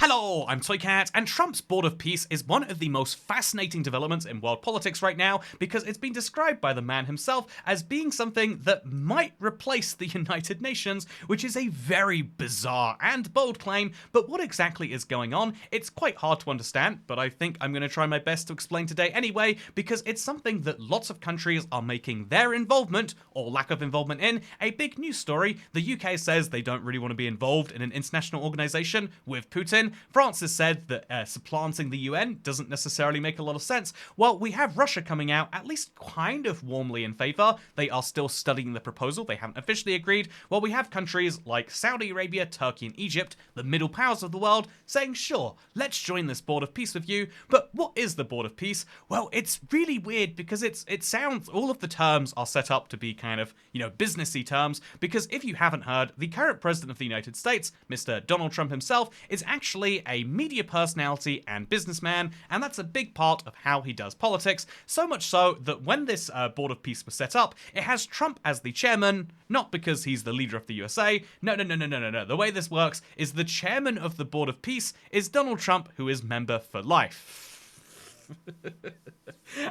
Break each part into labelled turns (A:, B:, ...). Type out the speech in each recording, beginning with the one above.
A: Hello, I'm Toycat, and Trump's Board of Peace is one of the most fascinating developments in world politics right now because it's been described by the man himself as being something that might replace the United Nations, which is a very bizarre and bold claim, but what exactly is going on? It's quite hard to understand, but I think I'm going to try my best to explain today anyway, because it's something that lots of countries are making their involvement, or lack of involvement in, a big news story. The UK says they don't really want to be involved in an international organization with Putin. France has said that supplanting the UN doesn't necessarily make a lot of sense. Well, we have Russia coming out, at least kind of warmly in favor. They are still studying the proposal. They haven't officially agreed. Well, we have countries like Saudi Arabia, Turkey, and Egypt, the middle powers of the world, saying, sure, let's join this Board of Peace with you. But what is the Board of Peace? Well, it's really weird because it sounds, all of the terms are set up to be kind of, businessy terms, because if you haven't heard, the current president of the United States, Mr. Donald Trump himself, is actually a media personality and businessman, and that's a big part of how he does politics, so much so that when this Board of Peace was set up, it has Trump as the chairman, not because he's the leader of the USA, no. The way this works is the chairman of the Board of Peace is Donald Trump, who is member for life.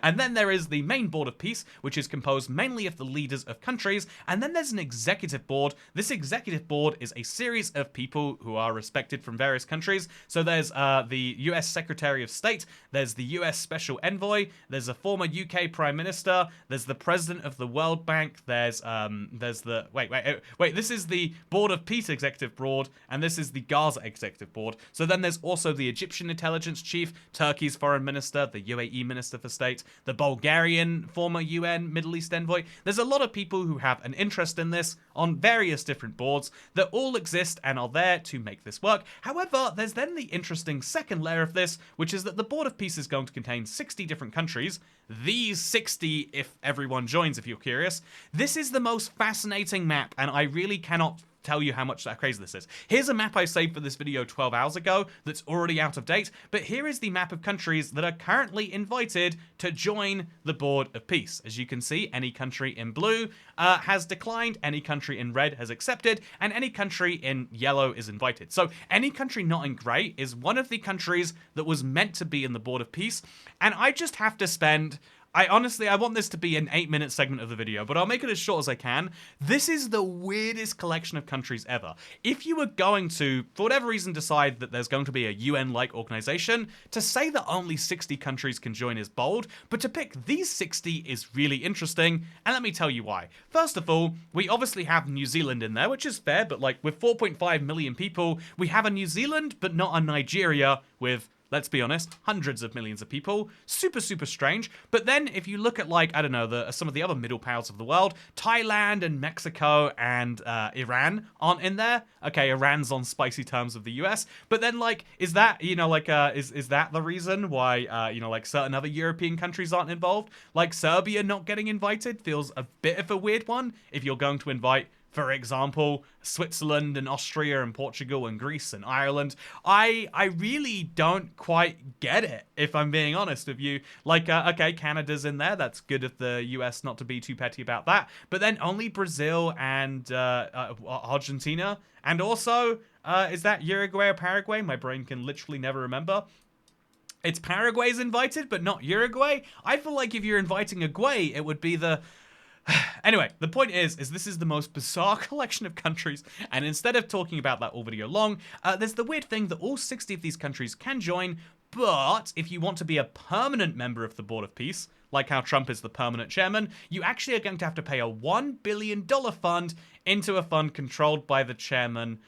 A: And then there is the main Board of Peace, which is composed mainly of the leaders of countries, and then there's an executive board. This executive board is a series of people who are respected from various countries. So there's the US Secretary of State, there's the US Special Envoy, there's a former UK Prime Minister, there's the President of the World Bank, there's the wait, this is the Board of Peace Executive Board, and this is the Gaza Executive Board. So then there's also the Egyptian Intelligence Chief, Turkey's Foreign Minister, the UAE Minister for State, the Bulgarian former UN Middle East Envoy. There's a lot of people who have an interest in this on various different boards that all exist and are there to make this work. However, there's then the interesting second layer of this, which is that the Board of Peace is going to contain 60 different countries. These 60, if everyone joins, if you're curious. This is the most fascinating map, and I really cannot tell you how much that crazy this is. Here's a map I saved for this video 12 hours ago that's already out of date, but here is the map of countries that are currently invited to join the Board of Peace. As you can see, any country in blue has declined, any country in red has accepted, and any country in yellow is invited. So any country not in grey is one of the countries that was meant to be in the Board of Peace, and I just have to spend... I want this to be an 8-minute segment of the video, but I'll make it as short as I can. This is the weirdest collection of countries ever. If you were going to, for whatever reason, decide that there's going to be a UN-like organization, to say that only 60 countries can join is bold, but to pick these 60 is really interesting, and let me tell you why. First of all, we obviously have New Zealand in there, which is fair, but like with 4.5 million people, we have a New Zealand, but not a Nigeria with, let's be honest, hundreds of millions of people. Super, super strange. But then if you look at, like, I don't know, some of the other middle powers of the world, Thailand and Mexico and Iran aren't in there. Okay, Iran's on spicy terms of the US. But then, like, is that, is that the reason why, like, certain other European countries aren't involved? Like, Serbia not getting invited feels a bit of a weird one if you're going to invite, for example, Switzerland and Austria and Portugal and Greece and Ireland. I really don't quite get it, if I'm being honest with you. Like, okay, Canada's in there. That's good of the US not to be too petty about that. But then only Brazil and Argentina. And also, is that Uruguay or Paraguay? My brain can literally never remember. It's Paraguay's invited, but not Uruguay? I feel like if you're inviting Uruguay, it would be the... Anyway, the point is this is the most bizarre collection of countries, and instead of talking about that all video long, there's the weird thing that all 60 of these countries can join, but if you want to be a permanent member of the Board of Peace, like how Trump is the permanent chairman, you actually are going to have to pay a $1 billion fund into a fund controlled by the chairman.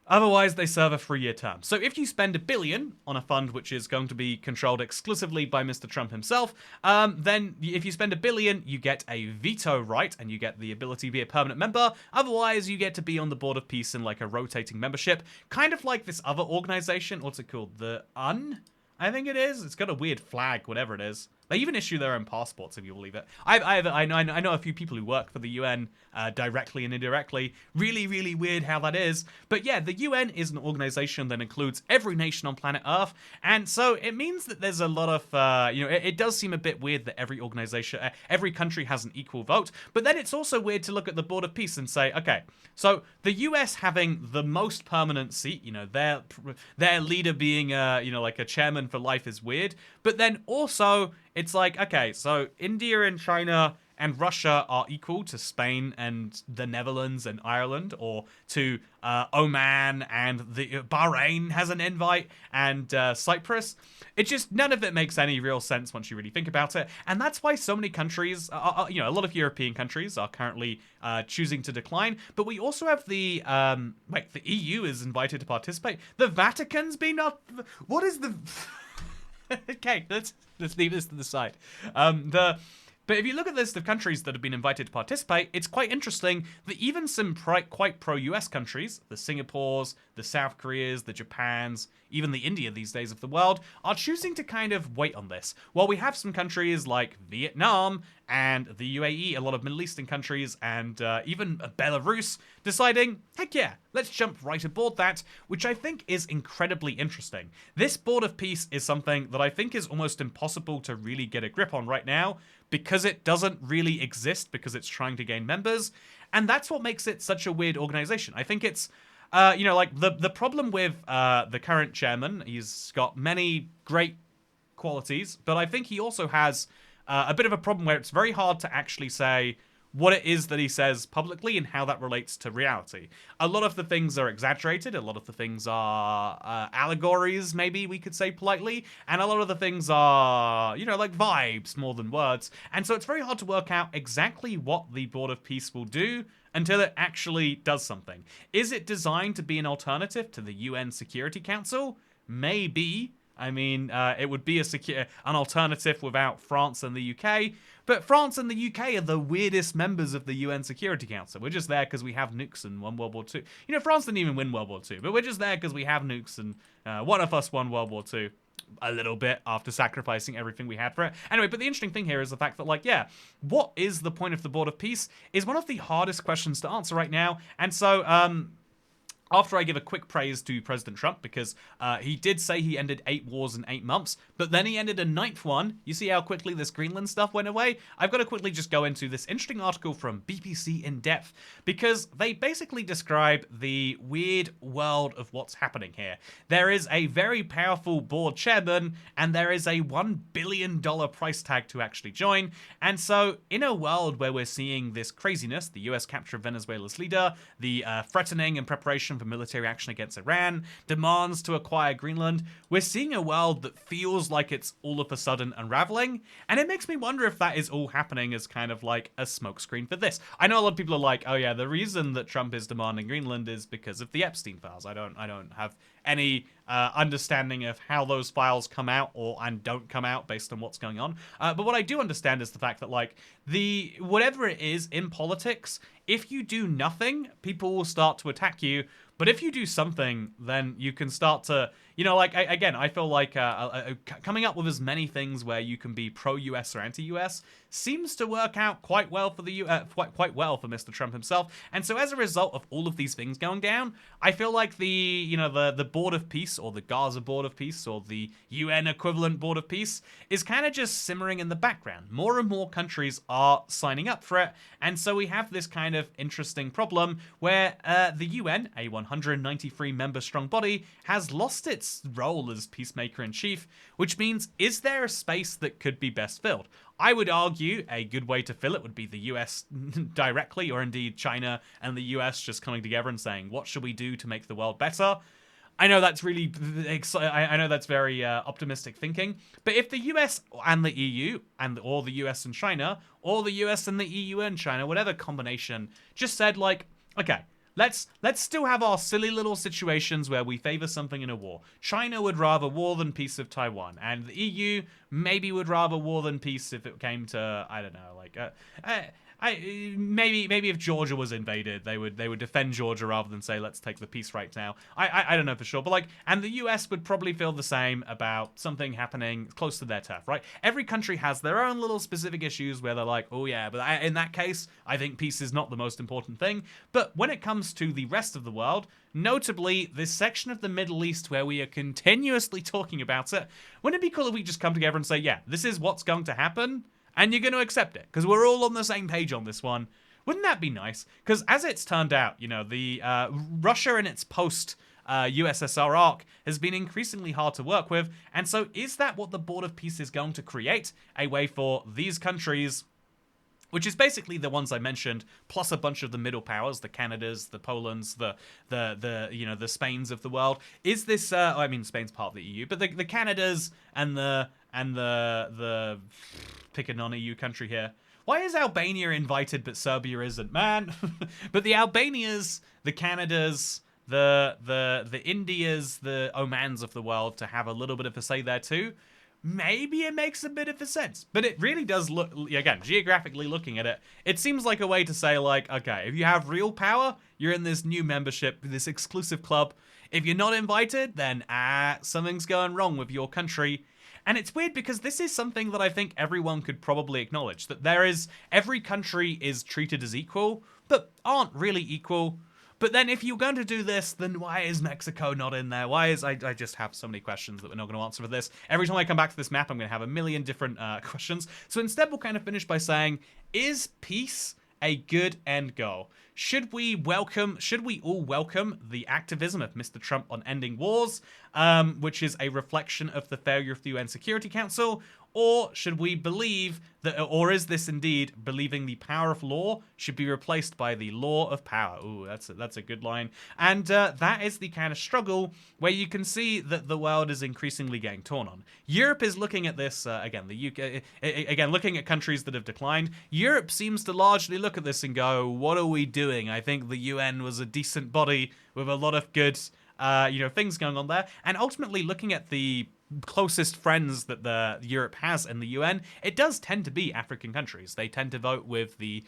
A: Otherwise, they serve a 3-year term. So if you spend $1 billion on a fund which is going to be controlled exclusively by Mr. Trump himself, then if you spend $1 billion, you get a veto right and you get the ability to be a permanent member. Otherwise, you get to be on the Board of Peace in like a rotating membership, kind of like this other organization. What's it called? The UN? I think it is. It's got a weird flag, whatever it is. They even issue their own passports, if you believe it. I know a few people who work for the UN directly and indirectly. Really, really weird how that is. But yeah, the UN is an organization that includes every nation on planet Earth, and so it means that there's a lot of, it does seem a bit weird that every organization, every country has an equal vote, but then it's also weird to look at the Board of Peace and say, okay, so the US having the most permanent seat, their leader being, like a chairman for life is weird, but then also it's like, okay, so India and China and Russia are equal to Spain and the Netherlands and Ireland, or to Oman and the Bahrain has an invite, and Cyprus. It just, none of it makes any real sense once you really think about it. And that's why so many countries, a lot of European countries are currently choosing to decline. But we also have the EU is invited to participate. The Vatican's been up. What is the... Okay, let's leave this to the side. But if you look at the list of countries that have been invited to participate, it's quite interesting that even some quite pro-US countries, the Singapores, the South Koreas, the Japans, even the India these days of the world, are choosing to kind of wait on this. While we have some countries like Vietnam and the UAE, a lot of Middle Eastern countries, and even Belarus deciding, heck yeah, let's jump right aboard that, which I think is incredibly interesting. This Board of Peace is something that I think is almost impossible to really get a grip on right now, because it doesn't really exist, because it's trying to gain members, and that's what makes it such a weird organization. I think it's, the problem with the current chairman, he's got many great qualities, but I think he also has a bit of a problem where it's very hard to actually say what it is that he says publicly and how that relates to reality. A lot of the things are exaggerated, a lot of the things are allegories, maybe we could say politely, and a lot of the things are, like vibes more than words. And so it's very hard to work out exactly what the Board of Peace will do until it actually does something. Is it designed to be an alternative to the UN Security Council? Maybe. I mean, it would be an alternative without France and the UK, but France and the UK are the weirdest members of the UN Security Council. We're just there because we have nukes and won World War II. France didn't even win World War II, but we're just there because we have nukes, and one of us won World War II a little bit after sacrificing everything we had for it. Anyway, but the interesting thing here is the fact that, what is the point of the Board of Peace is one of the hardest questions to answer right now, and so, after I give a quick praise to President Trump, because he did say he ended 8 wars in 8 months, but then he ended a 9th one. You see how quickly this Greenland stuff went away? I've got to quickly just go into this interesting article from BBC In Depth, because they basically describe the weird world of what's happening here. There is a very powerful board chairman, and there is a $1 billion price tag to actually join. And so, in a world where we're seeing this craziness, the US capture of Venezuela's leader, the threatening and preparation for military action against Iran, demands to acquire Greenland, we're seeing a world that feels like it's all of a sudden unraveling, and it makes me wonder if that is all happening as kind of like a smokescreen for this. I know a lot of people are like, oh yeah, the reason that Trump is demanding Greenland is because of the Epstein files. I don't have any understanding of how those files come out and don't come out based on what's going on. But what I do understand is the fact that whatever it is in politics, if you do nothing, people will start to attack you. But if you do something, then you can start to, I feel like coming up with as many things where you can be pro-US or anti-US seems to work out quite well for quite well for Mr. Trump himself. And so as a result of all of these things going down, I feel like the Board of Peace, or the Gaza Board of Peace, or the UN equivalent Board of Peace is kind of just simmering in the background. More and more countries are signing up for it, and so we have this kind of interesting problem where the UN, a 193 member strong body, has lost its role as peacemaker-in-chief, which means, is there a space that could be best filled? I would argue a good way to fill it would be the US directly, or indeed China and the US just coming together and saying, what should we do to make the world better? I know that's really I know that's very optimistic thinking, but if the US and the EU, or the US and China, or the US and the EU and China, whatever combination, just said okay, let's still have our silly little situations where we favor something in a war. China would rather war than peace of Taiwan, and the EU maybe would rather war than peace if it came to, I don't know, maybe if Georgia was invaded, they would defend Georgia rather than say let's take the peace right now. I don't know for sure, but like, and the U.S. would probably feel the same about something happening close to their turf, right? Every country has their own little specific issues where they're like, oh yeah, but in that case, I think peace is not the most important thing. But when it comes to the rest of the world, notably this section of the Middle East where we are continuously talking about it, wouldn't it be cool if we just come together and say, yeah, this is what's going to happen? And you're going to accept it, because we're all on the same page on this one. Wouldn't that be nice? Because as it's turned out, you know, the Russia in its post-USSR arc has been increasingly hard to work with. And so is that what the Board of Peace is going to create? A way for these countries, which is basically the ones I mentioned, plus a bunch of the middle powers, the Canadas, the Polands, the Spains of the world. Is this, I mean, Spain's part of the EU, but the Canadas and the pick a non-EU country here. Why is Albania invited but Serbia isn't, man? But the Albanias, the Canadas, the Indias, the Omans of the world to have a little bit of a say there too. Maybe it makes a bit of a sense, but it really does look, again, geographically looking at it, it seems like a way to say like, okay, if you have real power, you're in this new membership, this exclusive club. If you're not invited, then something's going wrong with your country. And it's weird because this is something that I think everyone could probably acknowledge, that every country is treated as equal, but aren't really equal. But then if you're going to do this, then why is Mexico not in there? I just have so many questions that we're not going to answer for this. Every time I come back to this map, I'm going to have a million different questions. So instead, we'll kind of finish by saying, is peace a good end goal? Should we all welcome the activism of Mr. Trump on ending wars, which is a reflection of the failure of the UN Security Council? Or should we believe that, or is this indeed believing the power of law should be replaced by the law of power? Ooh, that's a good line. And that is the kind of struggle where you can see that the world is increasingly getting torn on. Europe is looking at this, again, the UK, again, looking at countries that have declined. Europe seems to largely look at this and go, what are we doing? I think the UN was a decent body with a lot of good, things going on there. And ultimately looking at the closest friends that Europe has in the UN, it does tend to be African countries. They tend to vote with they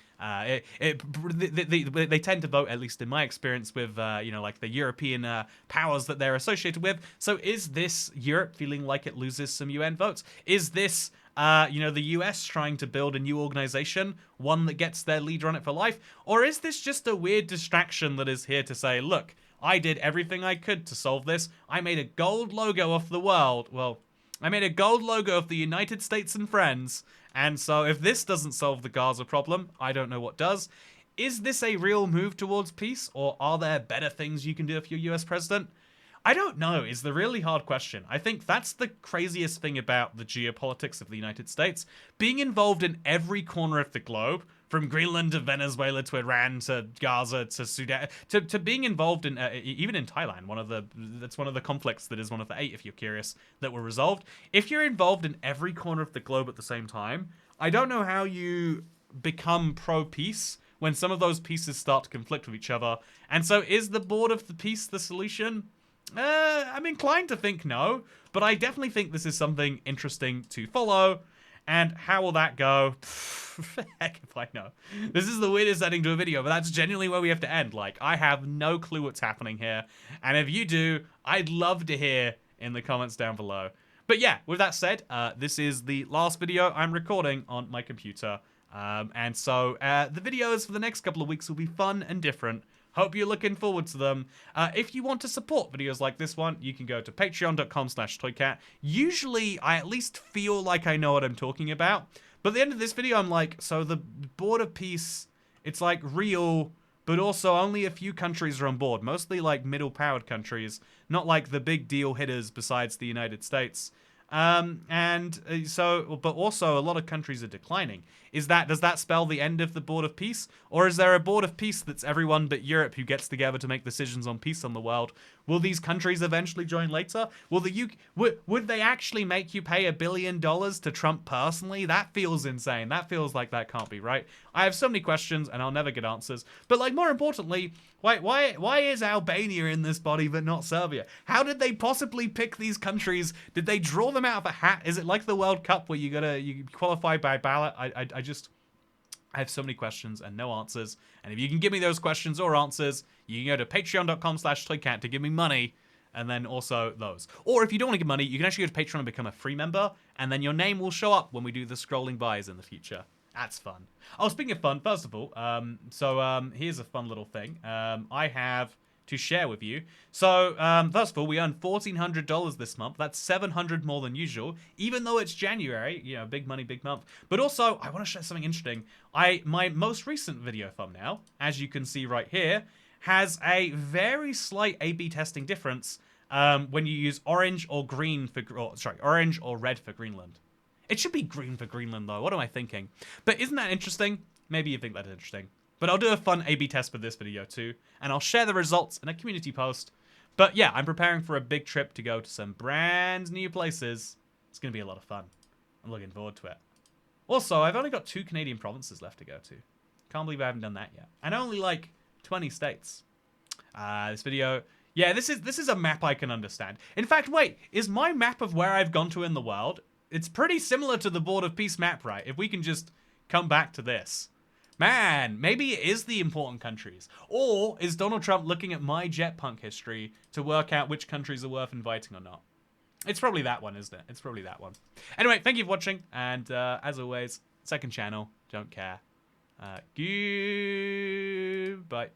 A: tend to vote, at least in my experience, with like the European powers that they're associated with. So is this Europe feeling like it loses some UN votes? Is this the US trying to build a new organization, one that gets their leader on it for life? Or is this just a weird distraction that is here to say, look, I did everything I could to solve this. I made a gold logo of the world. Well, I made a gold logo of the United States and friends. And so if this doesn't solve the Gaza problem, I don't know what does. Is this a real move towards peace? Or are there better things you can do if you're US president? I don't know, is the really hard question. I think that's the craziest thing about the geopolitics of the United States. Being involved in every corner of the globe, from Greenland to Venezuela to Iran to Gaza to Sudan, to being involved in, even in Thailand, that's one of the conflicts that is one of the 8, if you're curious, that were resolved. If you're involved in every corner of the globe at the same time, I don't know how you become pro-peace when some of those pieces start to conflict with each other. And so is the Board of the Peace the solution? I'm inclined to think no, but I definitely think this is something interesting to follow. And how will that go? Heck if I know. This is the weirdest ending to a video, but that's genuinely where we have to end. Like, I have no clue what's happening here. And if you do, I'd love to hear in the comments down below. But yeah, with that said, this is the last video I'm recording on my computer. And so the videos for the next couple of weeks will be fun and different. Hope you're looking forward to them. If you want to support videos like this one, you can go to patreon.com/toycat. Usually, I at least feel like I know what I'm talking about. But at the end of this video, I'm like, so the Board of Peace, it's like real, but also only a few countries are on board. Mostly like middle-powered countries, not like the big deal hitters besides the United States. But also a lot of countries are declining. Does that spell the end of the Board of Peace? Or is there a Board of Peace that's everyone but Europe who gets together to make decisions on peace on the world? Will these countries eventually join later? Would they actually make you pay $1 billion to Trump personally? That feels insane. That feels like that can't be right. I have so many questions and I'll never get answers. But like, more importantly, why is Albania in this body but not Serbia? How did they possibly pick these countries? Did they draw them out of a hat? Is it like the World Cup where you qualify by ballot? I have so many questions and no answers. And if you can give me those questions or answers, you can go to patreon.com/toycat to give me money. And then also those. Or if you don't want to give money, you can actually go to Patreon and become a free member. And then your name will show up when we do the scrolling bys in the future. That's fun. Oh, speaking of fun, first of all, here's a fun little thing I have to share with you. So, first of all, we earned $1,400 this month. That's $700 more than usual, even though it's January. You know, big money, big month. But also, I want to share something interesting. My most recent video thumbnail, as you can see right here, has a very slight A/B testing difference when you use orange or green for, orange or red for Greenland. It should be green for Greenland, though. What am I thinking? But isn't that interesting? Maybe you think that's interesting. But I'll do a fun A/B test for this video, too. And I'll share the results in a community post. But yeah, I'm preparing for a big trip to go to some brand new places. It's going to be a lot of fun. I'm looking forward to it. Also, I've only got 2 Canadian provinces left to go to. Can't believe I haven't done that yet. And only, like, 20 states. This video... Yeah, this is a map I can understand. In fact, wait, is my map of where I've gone to in the world... It's pretty similar to the Board of Peace map, right? If we can just come back to this. Man, maybe it is the important countries. Or is Donald Trump looking at my jetpunk history to work out which countries are worth inviting or not? It's probably that one, isn't it? It's probably that one. Anyway, thank you for watching. And as always, second channel, don't care. Goodbye.